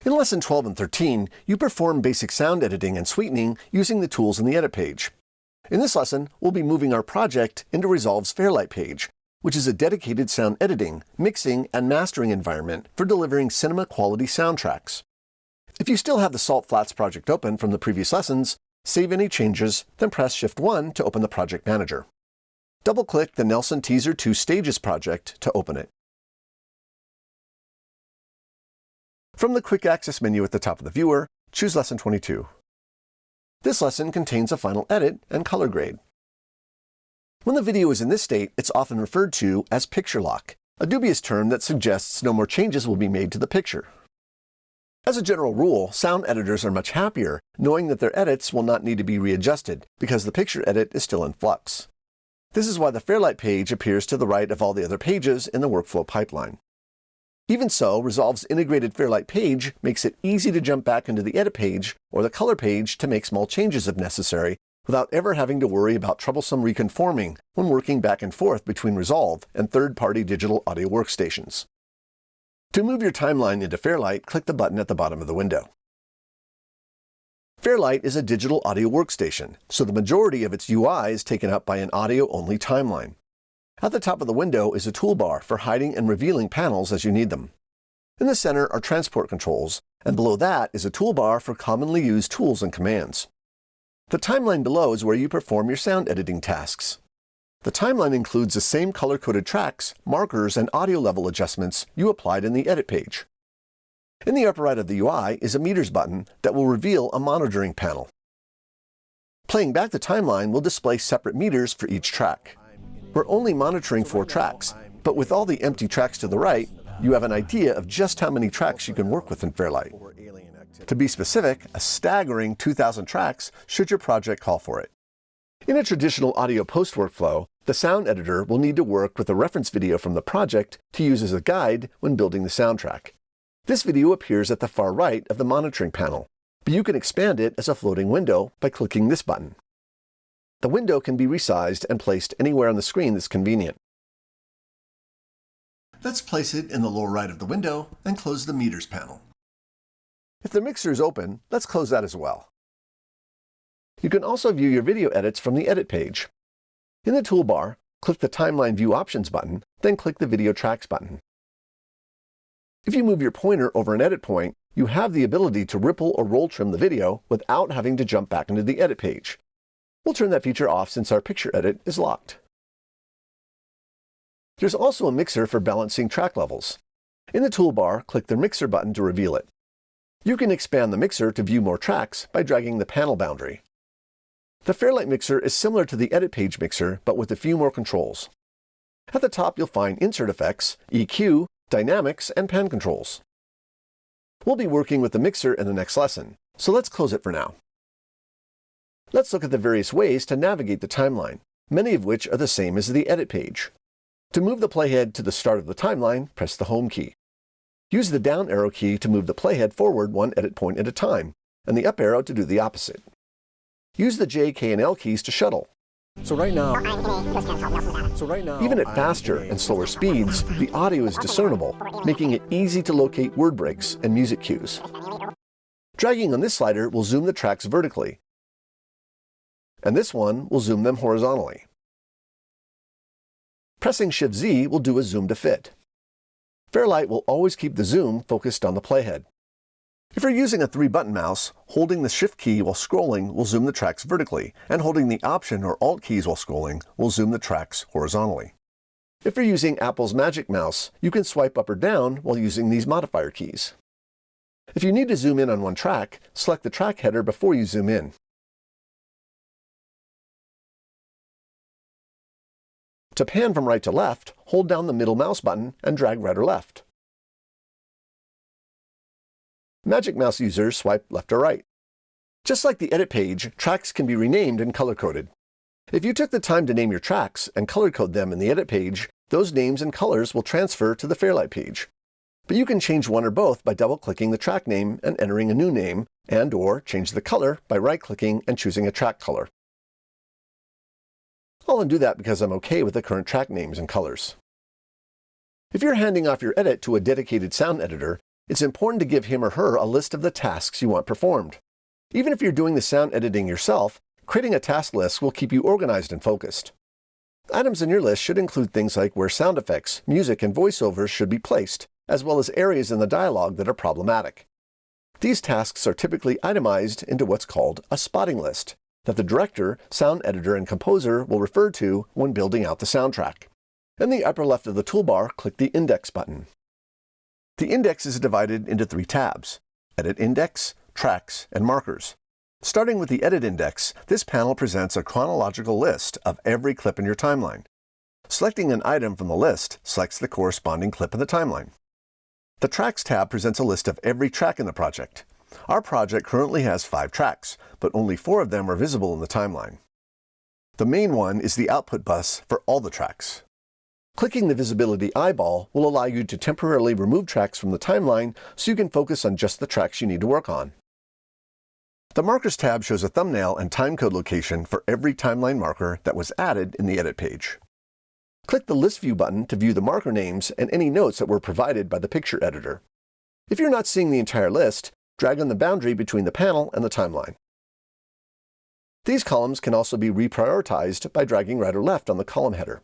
In Lesson 12 and 13, you perform basic sound editing and sweetening using the tools in the Edit page. In this lesson, we'll be moving our project into Resolve's Fairlight page, which is a dedicated sound editing, mixing, and mastering environment for delivering cinema-quality soundtracks. If you still have the Salt Flats project open from the previous lessons, save any changes, then press Shift-1 to open the Project Manager. Double-click the Nelson Teaser 2 Stages project to open it. From the Quick Access menu at the top of the viewer, choose Lesson 22. This lesson contains a final edit and color grade. When the video is in this state, it's often referred to as picture lock, a dubious term that suggests no more changes will be made to the picture. As a general rule, sound editors are much happier knowing that their edits will not need to be readjusted because the picture edit is still in flux. This is why the Fairlight page appears to the right of all the other pages in the workflow pipeline. Even so, Resolve's integrated Fairlight page makes it easy to jump back into the Edit page or the Color page to make small changes if necessary, without ever having to worry about troublesome reconforming when working back and forth between Resolve and third-party digital audio workstations. To move your timeline into Fairlight, click the button at the bottom of the window. Fairlight is a digital audio workstation, so the majority of its UI is taken up by an audio-only timeline. At the top of the window is a toolbar for hiding and revealing panels as you need them. In the center are transport controls, and below that is a toolbar for commonly used tools and commands. The timeline below is where you perform your sound editing tasks. The timeline includes the same color-coded tracks, markers, and audio level adjustments you applied in the Edit page. In the upper right of the UI is a Meters button that will reveal a monitoring panel. Playing back the timeline will display separate meters for each track. We're only monitoring 4 tracks, but with all the empty tracks to the right, you have an idea of just how many tracks you can work with in Fairlight. To be specific, a staggering 2,000 tracks should your project call for it. In a traditional audio post workflow, the sound editor will need to work with a reference video from the project to use as a guide when building the soundtrack. This video appears at the far right of the monitoring panel, but you can expand it as a floating window by clicking this button. The window can be resized and placed anywhere on the screen that's convenient. Let's place it in the lower right of the window and close the Meters panel. If the mixer is open, let's close that as well. You can also view your video edits from the Edit page. In the toolbar, click the Timeline View Options button, then click the Video Tracks button. If you move your pointer over an edit point, you have the ability to ripple or roll trim the video without having to jump back into the Edit page. We'll turn that feature off since our picture edit is locked. There's also a mixer for balancing track levels. In the toolbar, click the Mixer button to reveal it. You can expand the mixer to view more tracks by dragging the panel boundary. The Fairlight mixer is similar to the Edit page mixer, but with a few more controls. At the top, you'll find Insert Effects, EQ, Dynamics, and Pan controls. We'll be working with the mixer in the next lesson, so let's close it for now. Let's look at the various ways to navigate the timeline, many of which are the same as the Edit page. To move the playhead to the start of the timeline, press the Home key. Use the down arrow key to move the playhead forward one edit point at a time, and the up arrow to do the opposite. Use the J, K, and L keys to shuttle. So right now, even at faster and slower speeds, the audio is discernible, making it easy to locate word breaks and music cues. Dragging on this slider will zoom the tracks vertically, and this one will zoom them horizontally. Pressing Shift-Z will do a zoom to fit. Fairlight will always keep the zoom focused on the playhead. If you're using a 3-button mouse, holding the Shift key while scrolling will zoom the tracks vertically, and holding the Option or Alt keys while scrolling will zoom the tracks horizontally. If you're using Apple's Magic Mouse, you can swipe up or down while using these modifier keys. If you need to zoom in on one track, select the track header before you zoom in. To pan from right to left, hold down the middle mouse button and drag right or left. Magic Mouse users swipe left or right. Just like the Edit page, tracks can be renamed and color-coded. If you took the time to name your tracks and color-code them in the Edit page, those names and colors will transfer to the Fairlight page. But you can change one or both by double-clicking the track name and entering a new name, and/or change the color by right-clicking and choosing a track color. I'll undo that because I'm okay with the current track names and colors. If you're handing off your edit to a dedicated sound editor, it's important to give him or her a list of the tasks you want performed. Even if you're doing the sound editing yourself, creating a task list will keep you organized and focused. Items in your list should include things like where sound effects, music, and voiceovers should be placed, as well as areas in the dialogue that are problematic. These tasks are typically itemized into what's called a spotting list, that the director, sound editor, and composer will refer to when building out the soundtrack. In the upper left of the toolbar, click the Index button. The index is divided into 3 tabs: Edit Index, Tracks, and Markers. Starting with the Edit Index, this panel presents a chronological list of every clip in your timeline. Selecting an item from the list selects the corresponding clip in the timeline. The Tracks tab presents a list of every track in the project. Our project currently has 5 tracks, but only 4 of them are visible in the timeline. The main one is the output bus for all the tracks. Clicking the visibility eyeball will allow you to temporarily remove tracks from the timeline so you can focus on just the tracks you need to work on. The Markers tab shows a thumbnail and timecode location for every timeline marker that was added in the Edit page. Click the List View button to view the marker names and any notes that were provided by the picture editor. If you're not seeing the entire list, drag on the boundary between the panel and the timeline. These columns can also be reprioritized by dragging right or left on the column header.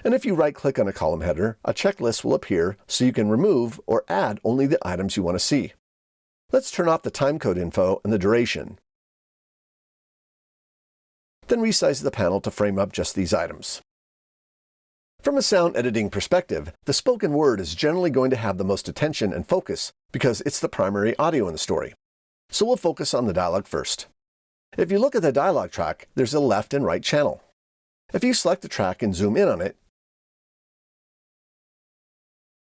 And if you right-click on a column header, a checklist will appear so you can remove or add only the items you want to see. Let's turn off the timecode info and the duration. Then resize the panel to frame up just these items. From a sound editing perspective, the spoken word is generally going to have the most attention and focus because it's the primary audio in the story. So we'll focus on the dialogue first. If you look at the dialogue track, there's a left and right channel. If you select the track and zoom in on it,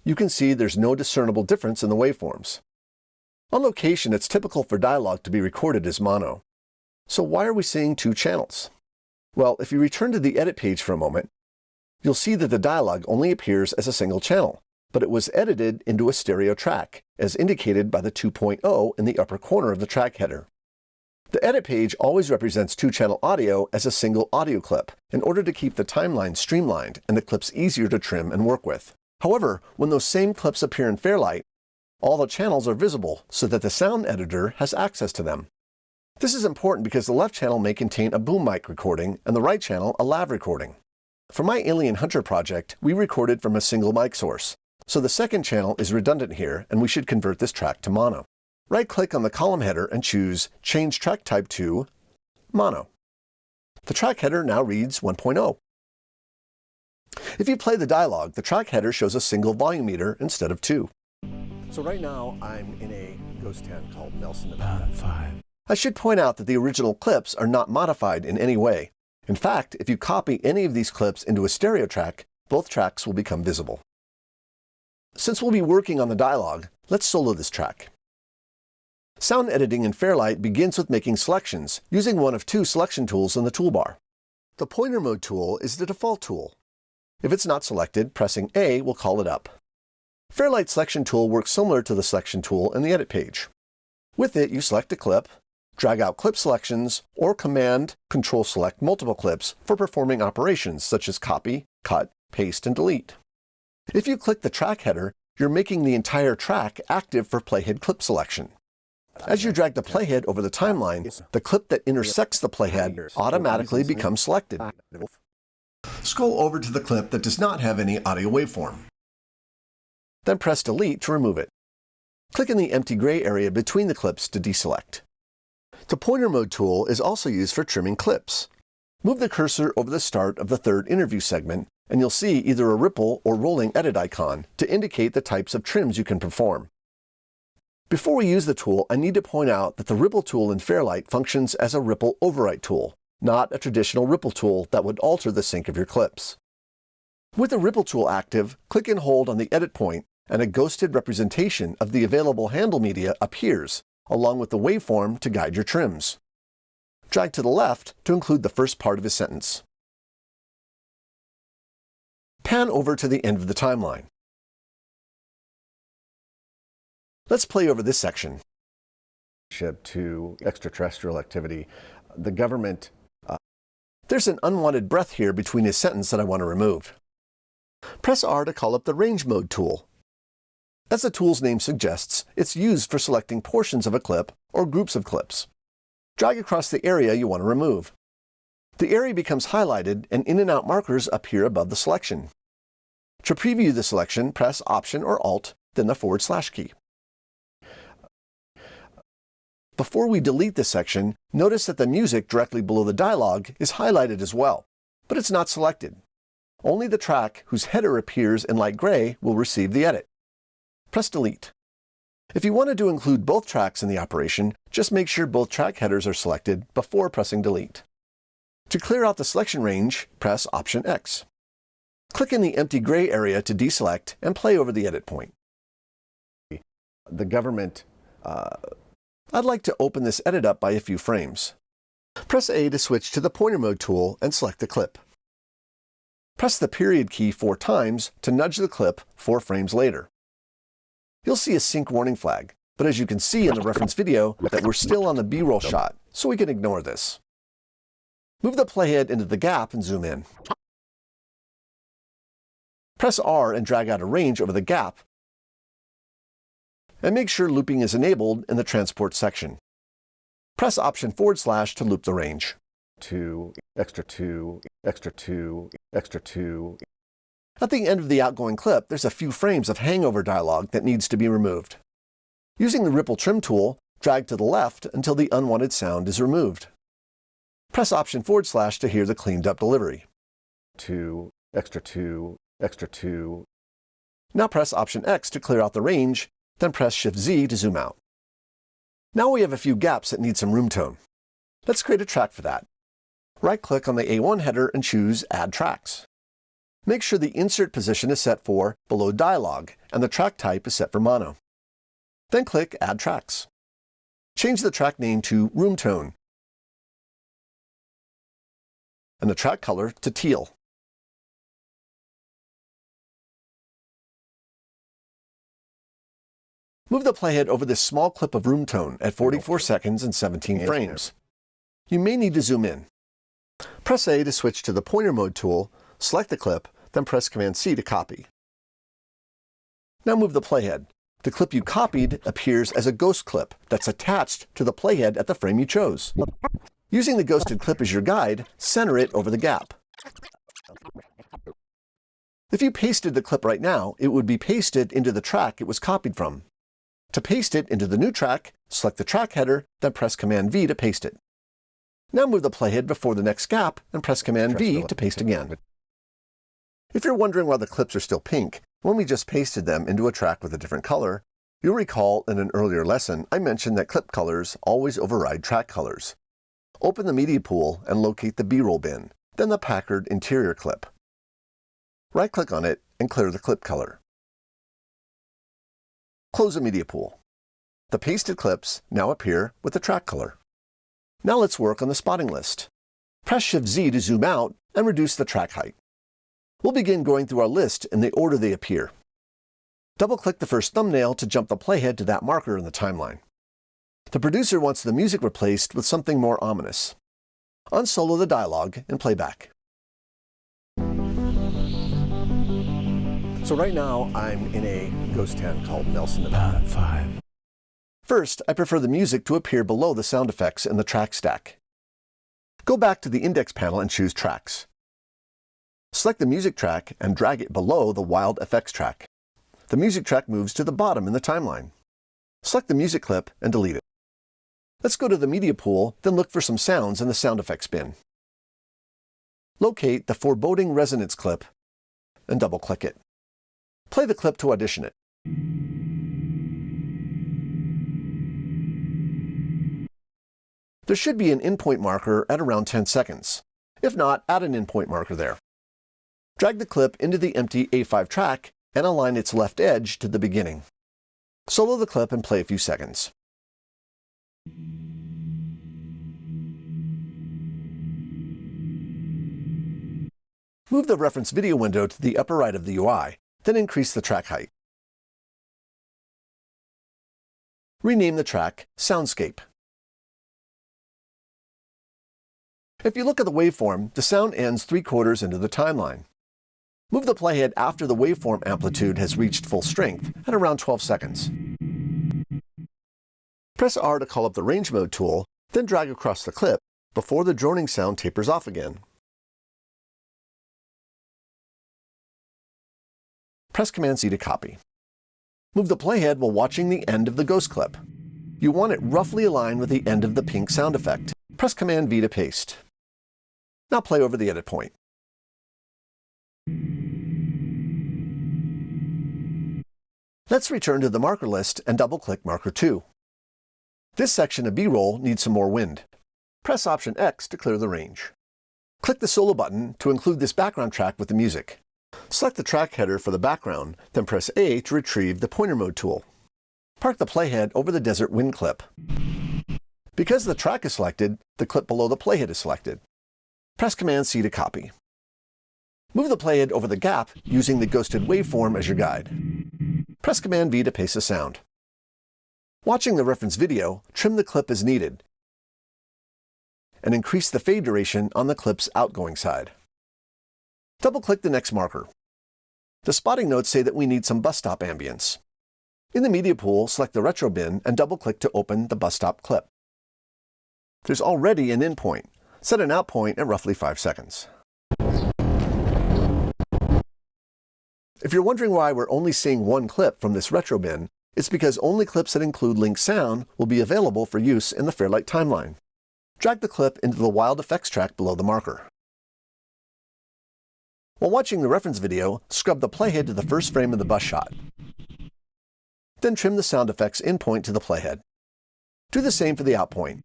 you can see there's no discernible difference in the waveforms. On location, it's typical for dialogue to be recorded as mono. So why are we seeing 2 channels? Well, if you return to the Edit page for a moment, you'll see that the dialogue only appears as a single channel, but it was edited into a stereo track, as indicated by the 2.0 in the upper corner of the track header. The Edit page always represents 2-channel audio as a single audio clip, in order to keep the timeline streamlined and the clips easier to trim and work with. However, when those same clips appear in Fairlight, all the channels are visible so that the sound editor has access to them. This is important because the left channel may contain a boom mic recording and the right channel a lav recording. For my Alien Hunter project, we recorded from a single mic source, so the second channel is redundant here and we should convert this track to mono. Right-click on the column header and choose Change Track Type to Mono. The track header now reads 1.0. If you play the dialogue, the track header shows a single volume meter instead of 2. So right now, I'm in a ghost town called Nelson, Nevada. I should point out that the original clips are not modified in any way. In fact, if you copy any of these clips into a stereo track, both tracks will become visible. Since we'll be working on the dialogue, let's solo this track. Sound editing in Fairlight begins with making selections, using one of 2 selection tools in the toolbar. The Pointer Mode tool is the default tool. If it's not selected, pressing A will call it up. Fairlight Selection Tool works similar to the Selection tool in the Edit page. With it, you select a clip, drag out clip selections, or Command-Control-Select multiple clips for performing operations such as copy, cut, paste, and delete. If you click the track header, you're making the entire track active for playhead clip selection. As you drag the playhead over the timeline, the clip that intersects the playhead automatically becomes selected. Scroll over to the clip that does not have any audio waveform. Then press Delete to remove it. Click in the empty gray area between the clips to deselect. The Pointer Mode tool is also used for trimming clips. Move the cursor over the start of the 3rd interview segment, and you'll see either a ripple or rolling edit icon to indicate the types of trims you can perform. Before we use the tool, I need to point out that the Ripple tool in Fairlight functions as a ripple overwrite tool, not a traditional ripple tool that would alter the sync of your clips. With the Ripple tool active, click and hold on the edit point, and a ghosted representation of the available handle media appears, along with the waveform to guide your trims. Drag to the left to include the first part of a sentence. Pan over to the end of the timeline. Let's play over this section. To extraterrestrial activity, the government. There's an unwanted breath here between a sentence that I want to remove. Press R to call up the Range Mode tool. As the tool's name suggests, it's used for selecting portions of a clip or groups of clips. Drag across the area you want to remove. The area becomes highlighted and in and out markers appear above the selection. To preview the selection, press Option or Alt, then the / key. Before we delete this section, notice that the music directly below the dialog is highlighted as well, but it's not selected. Only the track whose header appears in light gray will receive the edit. Press Delete. If you wanted to include both tracks in the operation, just make sure both track headers are selected before pressing Delete. To clear out the selection range, press Option X. Click in the empty gray area to deselect and play over the edit point. The government I'd like to open this edit up by a few frames. Press A to switch to the pointer mode tool and select the clip. Press the period key 4 times to nudge the clip 4 frames later. You'll see a sync warning flag, but as you can see in the reference video that we're still on the B-roll shot, so we can ignore this. Move the playhead into the gap and zoom in. Press R and drag out a range over the gap, and make sure looping is enabled in the transport section. Press Option / to loop the range. 2, extra 2, extra 2, extra 2. At the end of the outgoing clip, there's a few frames of hangover dialog that needs to be removed. Using the Ripple Trim tool, drag to the left until the unwanted sound is removed. Press Option / to hear the cleaned up delivery. 2, extra 2, extra 2. Now press Option X to clear out the range, then press Shift Z to zoom out. Now we have a few gaps that need some room tone. Let's create a track for that. Right-click on the A1 header and choose Add Tracks. Make sure the insert position is set for below dialog and the track type is set for mono. Then click Add Tracks. Change the track name to Room Tone and the track color to teal. Move the playhead over this small clip of room tone at 44 seconds and 17 frames. You may need to zoom in. Press A to switch to the pointer mode tool, select the clip, then press Command C to copy. Now move the playhead. The clip you copied appears as a ghost clip that's attached to the playhead at the frame you chose. Using the ghosted clip as your guide, center it over the gap. If you pasted the clip right now, it would be pasted into the track it was copied from. To paste it into the new track, select the track header, then press Command V to paste it. Now move the playhead before the next gap and press Command V to paste again. If you're wondering why the clips are still pink, when we just pasted them into a track with a different color, you'll recall in an earlier lesson I mentioned that clip colors always override track colors. Open the media pool and locate the B-roll bin, then the Packard interior clip. Right-click on it and clear the clip color. Close the media pool. The pasted clips now appear with the track color. Now let's work on the spotting list. Press Shift Z to zoom out and reduce the track height. We'll begin going through our list in the order they appear. Double-click the first thumbnail to jump the playhead to that marker in the timeline. The producer wants the music replaced with something more ominous. Unsolo the dialogue and play back. So right now, I'm in a ghost town called Nelson, Nevada. 5. First, I prefer the music to appear below the sound effects in the track stack. Go back to the index panel and choose Tracks. Select the music track and drag it below the Wild Effects track. The music track moves to the bottom in the timeline. Select the music clip and delete it. Let's go to the media pool, then look for some sounds in the sound effects bin. Locate the Foreboding Resonance clip and double-click it. Play the clip to audition it. There should be an endpoint marker at around 10 seconds. If not, add an endpoint marker there. Drag the clip into the empty A5 track and align its left edge to the beginning. Solo the clip and play a few seconds. Move the reference video window to the upper right of the UI, then increase the track height. Rename the track Soundscape. If you look at the waveform, the sound ends 3/4 into the timeline. Move the playhead after the waveform amplitude has reached full strength at around 12 seconds. Press R to call up the range mode tool, then drag across the clip before the droning sound tapers off again. Press Command-C to copy. Move the playhead while watching the end of the ghost clip. You want it roughly aligned with the end of the pink sound effect. Press Command-V to paste. Now play over the edit point. Let's return to the marker list and double-click Marker 2. This section of B-roll needs some more wind. Press Option X to clear the range. Click the solo button to include this background track with the music. Select the track header for the background, then press A to retrieve the pointer mode tool. Park the playhead over the desert wind clip. Because the track is selected, the clip below the playhead is selected. Press Command-C to copy. Move the playhead over the gap using the ghosted waveform as your guide. Press Command-V to paste the sound. Watching the reference video, trim the clip as needed and increase the fade duration on the clip's outgoing side. Double-click the next marker. The spotting notes say that we need some bus stop ambience. In the media pool, select the retro bin and double-click to open the bus stop clip. There's already an in point. Set an out point at roughly 5 seconds. If you're wondering why we're only seeing one clip from this retro bin, it's because only clips that include linked sound will be available for use in the Fairlight timeline. Drag the clip into the wild effects track below the marker. While watching the reference video, scrub the playhead to the first frame of the bus shot. Then trim the sound effects in point to the playhead. Do the same for the out point.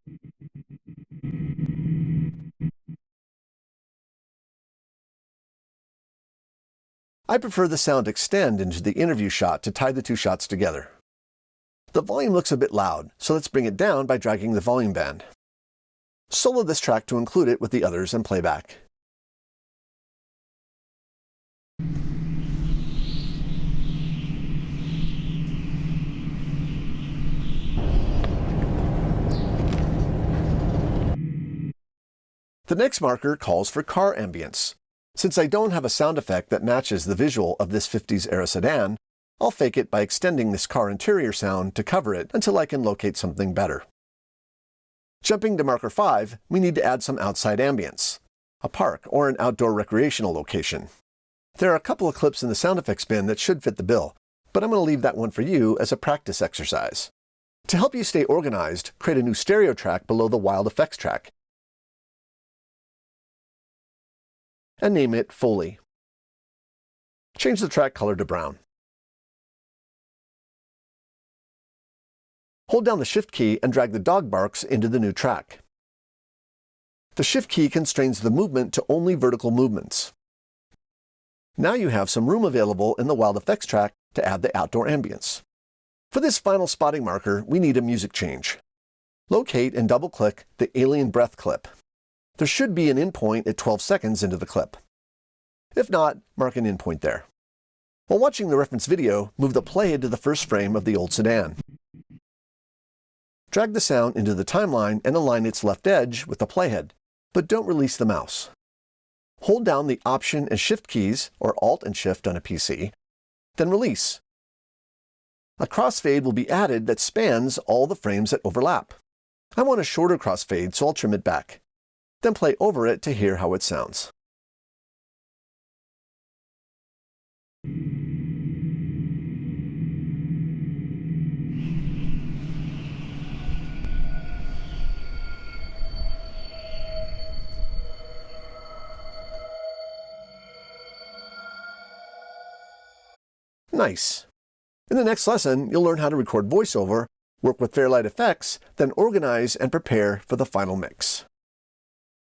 I prefer the sound extend into the interview shot to tie the two shots together. The volume looks a bit loud, so let's bring it down by dragging the volume band. Solo this track to include it with the others and play back. The next marker calls for car ambience. Since I don't have a sound effect that matches the visual of this 50s era sedan, I'll fake it by extending this car interior sound to cover it until I can locate something better. Jumping to marker 5, we need to add some outside ambience, a park or an outdoor recreational location. There are a couple of clips in the sound effects bin that should fit the bill, but I'm going to leave that one for you as a practice exercise. To help you stay organized, create a new stereo track below the wild effects track and name it Foley. Change the track color to brown. Hold down the Shift key and drag the dog barks into the new track. The Shift key constrains the movement to only vertical movements. Now you have some room available in the wild effects track to add the outdoor ambience. For this final spotting marker, we need a music change. Locate and double-click the Alien Breath clip. There should be an in point at 12 seconds into the clip. If not, mark an in point there. While watching the reference video, move the playhead to the first frame of the old sedan. Drag the sound into the timeline and align its left edge with the playhead, but don't release the mouse. Hold down the Option and Shift keys, or Alt and Shift on a PC, then release. A crossfade will be added that spans all the frames that overlap. I want a shorter crossfade, so I'll trim it back. Then play over it to hear how it sounds. Nice. In the next lesson, you'll learn how to record voiceover, work with Fairlight effects, then organize and prepare for the final mix.